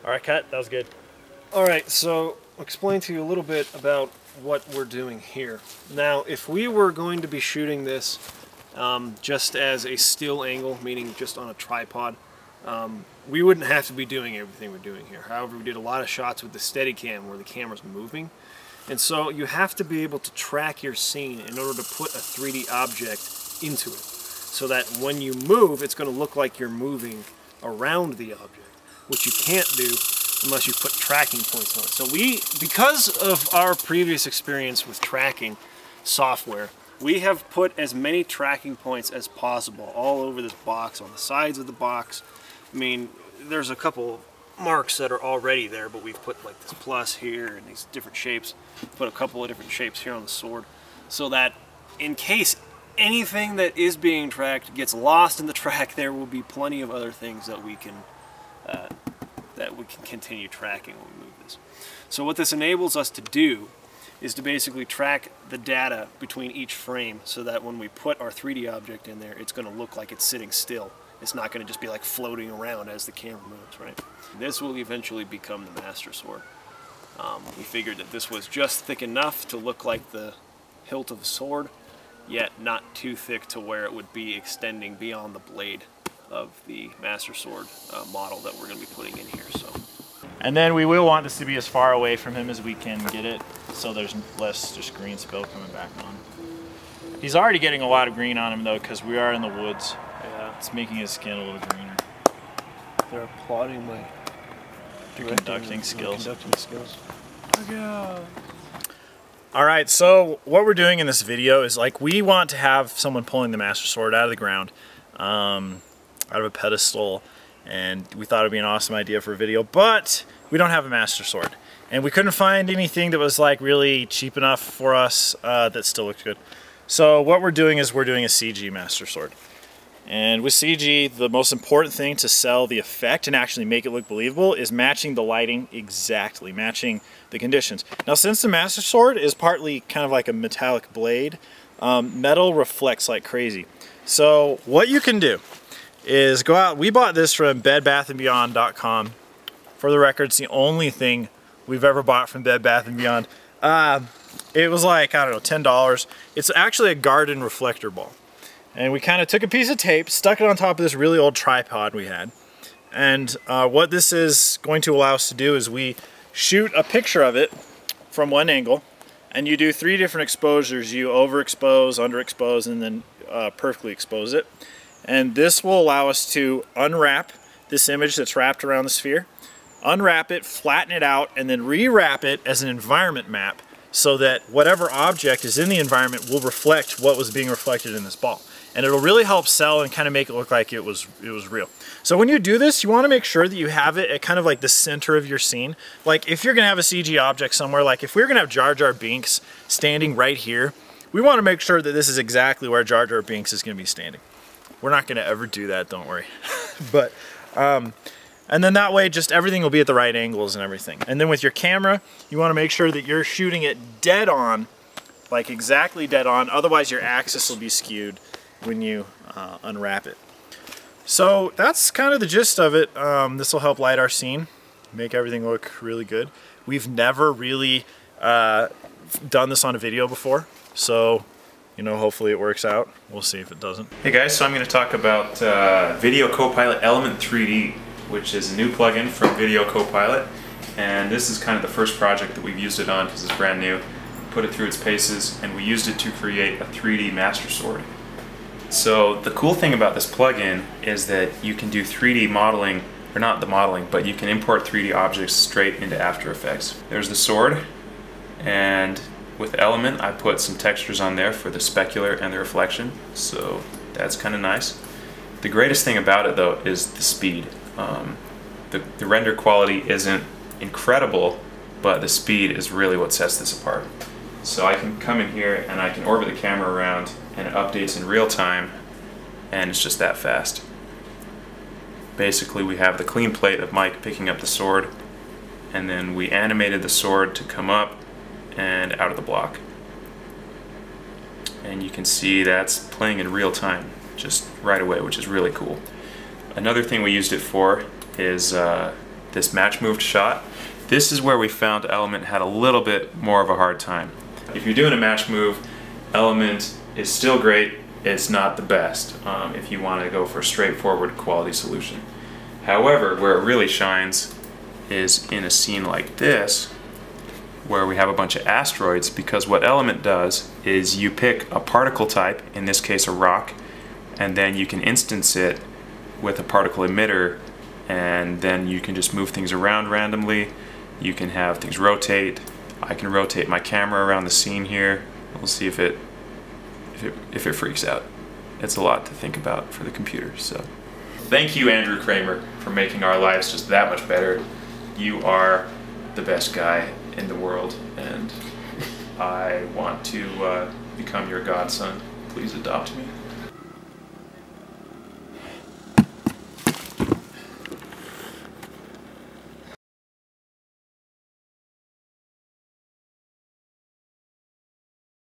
All right, cut. That was good. All right, so I'll explain to you a little bit about what we're doing here. Now, if we were going to be shooting this just as a still angle, meaning just on a tripod, we wouldn't have to be doing everything we're doing here. However, we did a lot of shots with the Steadicam where the camera's moving. And so you have to be able to track your scene in order to put a 3D object into it, so that when you move, it's going to look like you're moving around the object, which you can't do unless you put tracking points on it. So because of our previous experience with tracking software, we have put as many tracking points as possible all over this box, on the sides of the box. I mean, there's a couple marks that are already there, but we've put like this plus here and these different shapes, put a couple of different shapes here on the sword, so that in case anything that is being tracked gets lost in the track, there will be plenty of other things that we can continue tracking when we move this. So what this enables us to do is to basically track the data between each frame, so that when we put our 3D object in there, it's going to look like it's sitting still. It's not going to just be like floating around as the camera moves, right? This will eventually become the Master Sword. We figured that this was just thick enough to look like the hilt of a sword, yet not too thick to where it would be extending beyond the blade of the Master Sword model that we're going to be putting in here. So, and then we will want this to be as far away from him as we can get it, so there's less just green spill coming back on. He's already getting a lot of green on him though, because we are in the woods. yeah, It's making his skin a little greener. they're applauding my Conducting skills. Yeah. All right, so what we're doing in this video is, like, we want to have someone pulling the Master Sword out of the ground, out of a pedestal, and we thought it'd be an awesome idea for a video, but we don't have a Master Sword, and we couldn't find anything that was like really cheap enough for us that still looked good. So what we're doing is we're doing a CG Master Sword. And with CG, the most important thing to sell the effect and actually make it look believable is matching the lighting exactly, matching the conditions. Now, since the Master Sword is partly kind of like a metallic blade, metal reflects like crazy. So what you can do is go out. We bought this from bedbathandbeyond.com. For the record, it's the only thing we've ever bought from Bed Bath & Beyond. It was like, I don't know, $10. It's actually a garden reflector ball. And we kind of took a piece of tape, stuck it on top of this really old tripod we had. And what this is going to allow us to do is we shoot a picture of it from one angle, and you do 3 different exposures. You overexpose, underexpose, and then perfectly expose it. And this will allow us to unwrap this image that's wrapped around the sphere, unwrap it, flatten it out, and then rewrap it as an environment map, so that whatever object is in the environment will reflect what was being reflected in this ball. And it'll really help sell and kind of make it look like it was real. So when you do this, you want to make sure that you have it at kind of like the center of your scene. Like if you're going to have a CG object somewhere, like if we're going to have Jar Jar Binks standing right here, we want to make sure that this is exactly where Jar Jar Binks is going to be standing. We're not going to ever do that, don't worry. But, and then that way just everything will be at the right angles and everything. And then with your camera, you want to make sure that you're shooting it dead on, like exactly dead on, otherwise your axis will be skewed when you unwrap it. So that's kind of the gist of it. This will help light our scene, make everything look really good. We've never really done this on a video before, so you know, hopefully it works out. We'll see if it doesn't. Hey guys, so I'm going to talk about Video Copilot Element 3D, which is a new plugin from Video Copilot, and this is kind of the first project that we've used it on because it's brand new. Put it through its paces, and we used it to create a 3D Master Sword. So the cool thing about this plugin is that you can do 3D modeling, or not the modeling, but you can import 3D objects straight into After Effects. There's the sword, and with Element I put some textures on there for the specular and the reflection, so that's kind of nice. The greatest thing about it though is the speed. The render quality isn't incredible, but the speed is really what sets this apart. So I can come in here and I can orbit the camera around and it updates in real time, and it's just that fast. Basically we have the clean plate of Mike picking up the sword, and then we animated the sword to come up and out of the block. And you can see that's playing in real time, just right away, which is really cool. Another thing we used it for is this match moved shot. This is where we found Element had a little bit more of a hard time. If you're doing a match move, Element is still great. It's not the best if you want to go for a straightforward quality solution. However, where it really shines is in a scene like this, where we have a bunch of asteroids, because what Element does is you pick a particle type, in this case a rock, and then you can instance it with a particle emitter, and then you can just move things around randomly. You can have things rotate. I can rotate my camera around the scene here. We'll see if it freaks out. It's a lot to think about for the computer. So, thank you, Andrew Kramer, for making our lives just that much better. You are the best guy in the world, and I want to become your godson. Please adopt me.